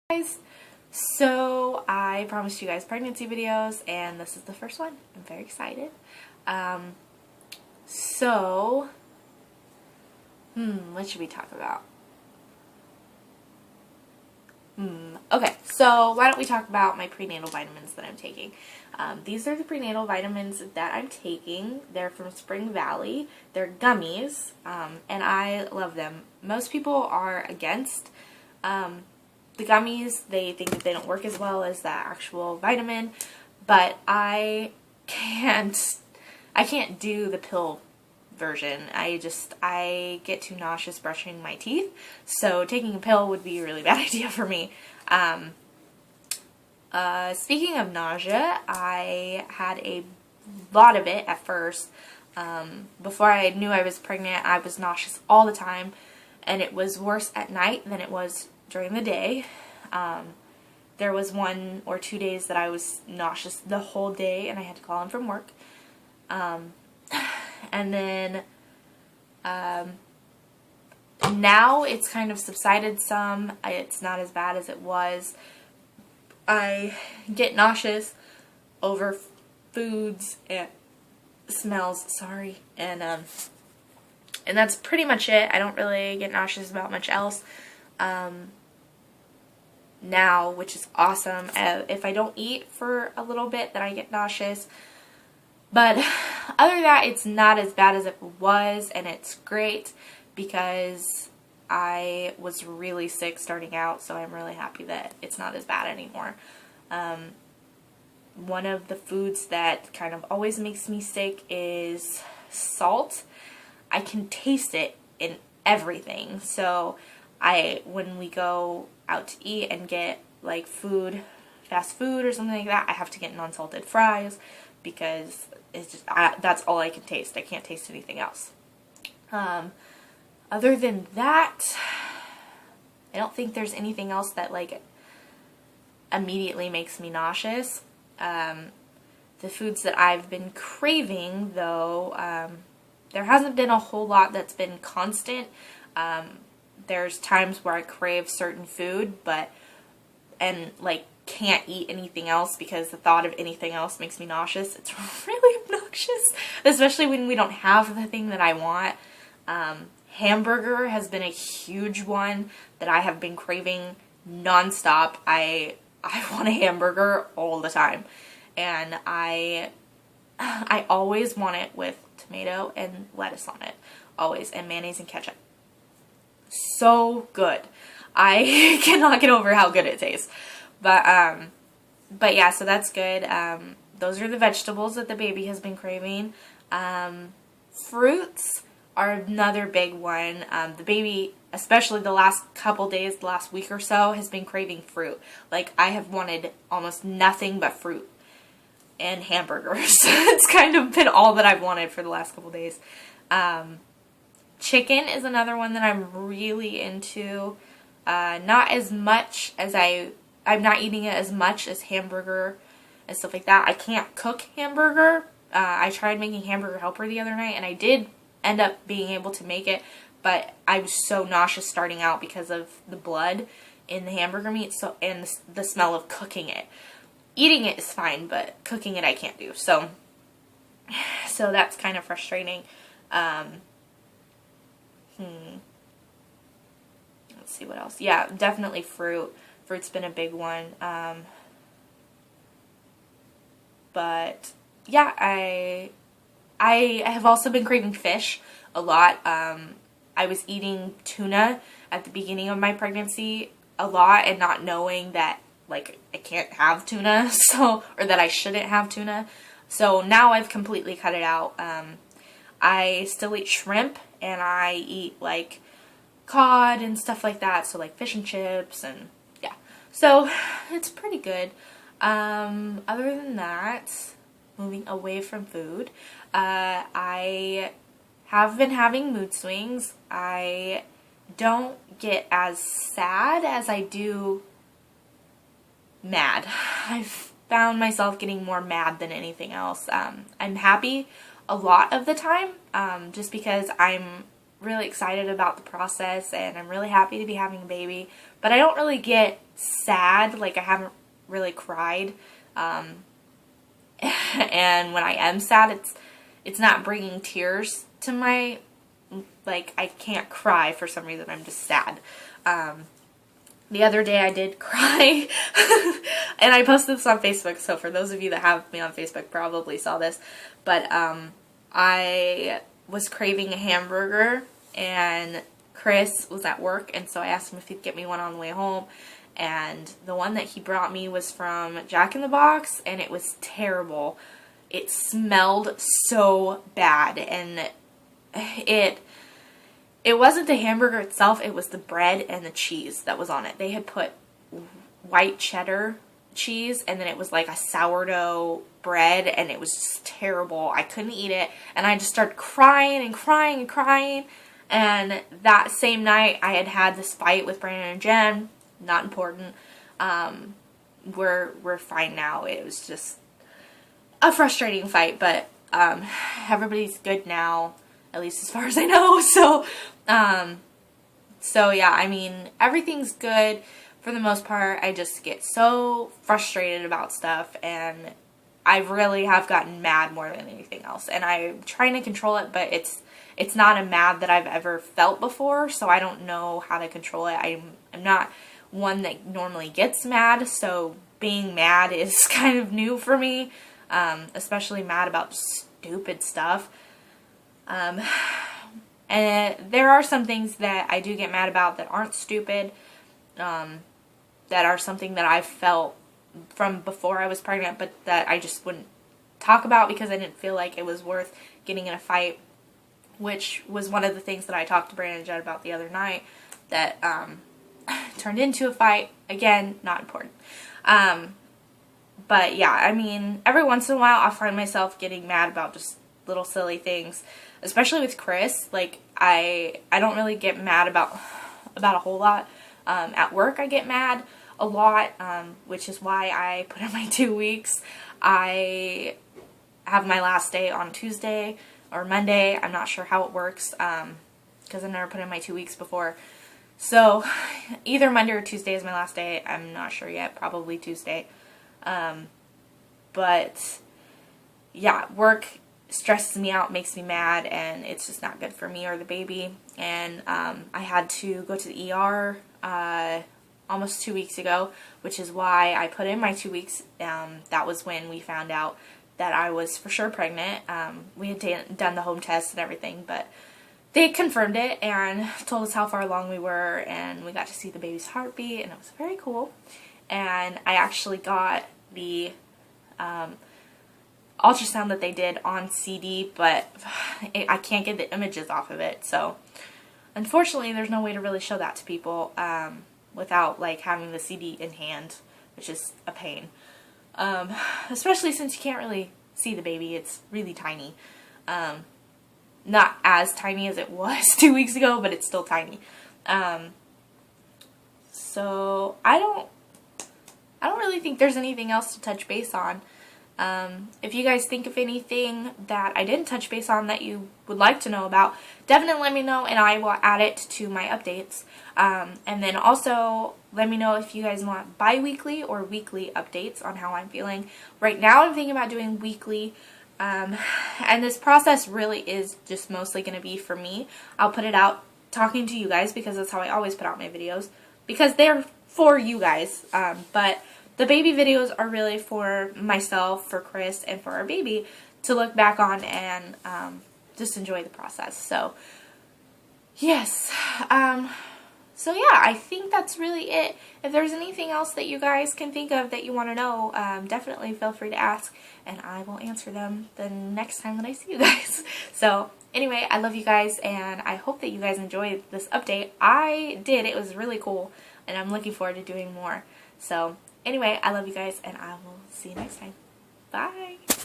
Guys, so I promised you guys pregnancy videos and this is the first one. I'm very excited. So what should we talk about? Okay, so why don't we talk about my prenatal vitamins that I'm taking. These are the prenatal vitamins that I'm taking. They're from Spring Valley. They're gummies, and I love them. Most people are against the gummies. They think that they don't work as well as the actual vitamin, but I can't do the pill version. I get too nauseous brushing my teeth, so taking a pill would be a really bad idea for me. Speaking of nausea, I had a lot of it at first. Before I knew I was pregnant, I was nauseous all the time, and it was worse at night than it was during the day. There was 1 or 2 days that I was nauseous the whole day, and I had to call in from work. And then now it's kind of subsided some. It's not as bad as it was. I get nauseous over foods and smells, and that's pretty much it. I don't really get nauseous about much else now, which is awesome. If I don't eat for a little bit, then I get nauseous. But other than that, it's not as bad as it was, and it's great because I was really sick starting out, so I'm really happy that it's not as bad anymore. One of the foods that kind of always makes me sick is salt. I can taste it in everything, so when we go out to eat and get like fast food or something like that, I have to get non-salted fries because it's just that's all I can taste. I can't taste anything else. Other than that, I don't think there's anything else that like immediately makes me nauseous. The foods that I've been craving, though, there hasn't been a whole lot that's been constant. There's times where I crave certain food, and can't eat anything else because the thought of anything else makes me nauseous. It's really obnoxious, especially when we don't have the thing that I want. Hamburger has been a huge one that I have been craving nonstop. I want a hamburger all the time, and I always want it with tomato and lettuce on it, always, and mayonnaise and ketchup. So good. I cannot get over how good it tastes. But yeah, so that's good. Those are the vegetables that the baby has been craving. Fruits are another big one. The baby, especially the last couple days, the last week or so, has been craving fruit. Like, I have wanted almost nothing but fruit and hamburgers. It's kind of been all that I've wanted for the last couple days. Chicken is another one that I'm really into. Not as much as I'm not eating it as much as hamburger and stuff like that. I can't cook hamburger. I tried making hamburger helper the other night, and I did end up being able to make it, but I was so nauseous starting out because of the blood in the hamburger meat, and the smell of cooking it. Eating it is fine, but cooking it I can't do. So that's kind of frustrating. Let's see what else. Yeah, definitely fruit. Fruit's been a big one. But yeah, I have also been craving fish a lot. I was eating tuna at the beginning of my pregnancy a lot and not knowing that like I can't have tuna, or that I shouldn't have tuna. So now I've completely cut it out. I still eat shrimp, and I eat like cod and stuff like that, so like fish and chips, and yeah, so it's pretty good. Other than that, moving away from food, I have been having mood swings. I don't get as sad as I do mad. I've found myself getting more mad than anything else. I'm happy a lot of the time, just because I'm really excited about the process, and I'm really happy to be having a baby, but I don't really get sad. Like, I haven't really cried, and when I am sad, it's not bringing tears to my, like, I can't cry for some reason. I'm just sad. The other day I did cry, and I posted this on Facebook, so for those of you that have me on Facebook probably saw this, but I was craving a hamburger, and Chris was at work, and so I asked him if he'd get me one on the way home, and the one that he brought me was from Jack in the Box, and it was terrible. It smelled so bad, and it wasn't the hamburger itself, it was the bread and the cheese that was on it. They had put white cheddar cheese, and then it was like a sourdough bread, and it was just terrible. I couldn't eat it, and I just started crying and crying and crying. And that same night, I had this fight with Brandon and Jen. Not important. We're fine now. It was just a frustrating fight, but everybody's good now, at least as far as I know. So yeah, I mean, everything's good for the most part. I just get so frustrated about stuff, and I really have gotten mad more than anything else, and I'm trying to control it, but it's not a mad that I've ever felt before, so I don't know how to control it. I'm not one that normally gets mad, so being mad is kind of new for me, especially mad about stupid stuff. And there are some things that I do get mad about that aren't stupid, that are something that I felt from before I was pregnant, but that I just wouldn't talk about because I didn't feel like it was worth getting in a fight, which was one of the things that I talked to Brandon and Jen about the other night that turned into a fight. Again, not important. But yeah, I mean, every once in a while I'll find myself getting mad about just little silly things, especially with Chris. Like, I don't really get mad about a whole lot. At work I get mad a lot, which is why I put in my 2 weeks. I have my last day on Tuesday or Monday. I'm not sure how it works, because I've never put in my 2 weeks before. So either Monday or Tuesday is my last day. I'm not sure yet. Probably Tuesday. But yeah, work stresses me out, makes me mad, and it's just not good for me or the baby. And I had to go to the ER almost 2 weeks ago, which is why I put in my 2 weeks. That was when we found out that I was for sure pregnant. We had done the home test and everything, but they confirmed it and told us how far along we were, and we got to see the baby's heartbeat, and it was very cool. And I actually got the ultrasound that they did on CD, but I can't get the images off of it, so unfortunately there's no way to really show that to people without like having the CD in hand, which is a pain. Especially since you can't really see the baby. It's really tiny. Not as tiny as it was 2 weeks ago, but it's still tiny. So I don't really think there's anything else to touch base on. If you guys think of anything that I didn't touch base on that you would like to know about, definitely let me know, and I will add it to my updates. And then also let me know if you guys want bi-weekly or weekly updates on how I'm feeling. Right now I'm thinking about doing weekly, and this process really is just mostly going to be for me. I'll put it out talking to you guys because that's how I always put out my videos, because they're for you guys, but the baby videos are really for myself, for Chris, and for our baby to look back on and just enjoy the process. So, yes. So, yeah, I think that's really it. If there's anything else that you guys can think of that you want to know, definitely feel free to ask, and I will answer them the next time that I see you guys. So, anyway, I love you guys, and I hope that you guys enjoyed this update. I did. It was really cool, and I'm looking forward to doing more. So, anyway, I love you guys, and I will see you next time. Bye!